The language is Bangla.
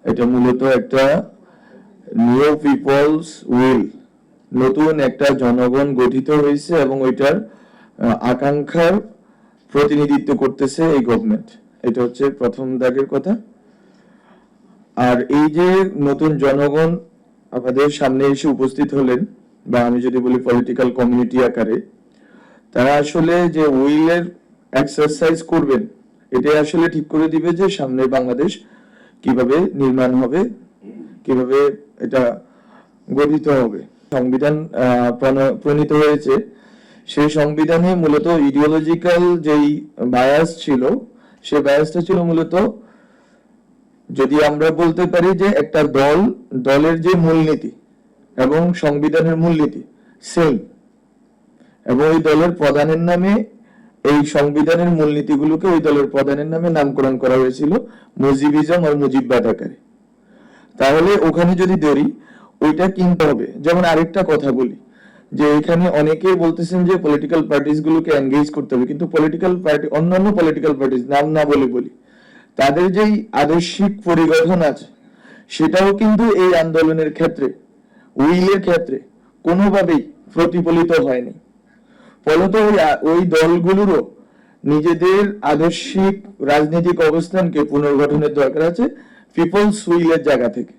এটা মূলত একটা নিউ পিপলস উইল, নতুন একটা জনগণ গঠিত হয়েছে এবং ওইটার আকাঙ্ক্ষার প্রতিনিধিত্ব করতেছে এই গভর্নমেন্ট। এটা হচ্ছে প্রথম দাগের কথা। আর এই যে নতুন জনগণ আমাদের সামনে এসে উপস্থিত হলেন, বা আমি যদি বলি পলিটিক্যাল কমিউনিটি আকারে, তারা আসলে যে উইলের এক্সারসাইজ করবেন, এটা আসলে ঠিক করে দিবে যে সামনে বাংলাদেশ কিভাবে নির্মাণ হবে, কিভাবে এটা গঠিত হবে। সংবিধান প্রণীত হয়েছে, সেই সংবিধানে মূলত ইডিওলজিক্যাল যেই বায়াস ছিল, সেই বায়াসটা ছিল মূলত, যদি আমরা বলতে পারি যে একটা দলের যে মূলনীতি এবং সংবিধানের মূলনীতি সেম, এবং ওই দলের প্রধানের নামে এই সংবিধানের মূলনীতিগুলোকে ওই দলের প্রধানের নামে নামকরণ করা হয়েছিল মুজিবিজম আর মুজিববাদ আকারে। তাহলে ওখানে যদি ধরি, ওইটা কিনতে হবে। যেমন আরেকটা কথা বলি, যে এখানে অনেকেই বলতেছেন যে পলিটিক্যাল পার্টিস গুলোকে এনগেজ করতে হবে, কিন্তু পলিটিক্যাল পার্টি, অন্যান্য পলিটিক্যাল পার্টিস নাম না বলি তাদের যেই আদর্শিক পরিগঠন আছে, সেটাও কিন্তু এই আন্দোলনের ক্ষেত্রে, উইলের ক্ষেত্রে কোনোভাবেই প্রতিফলিত হয়নি। ফলত ওই দলগুলোরও নিজেদের আদর্শিক রাজনৈতিক অবস্থানকে পুনর্গঠনের দরকার আছে পিপলস উইলের জায়গা থেকে।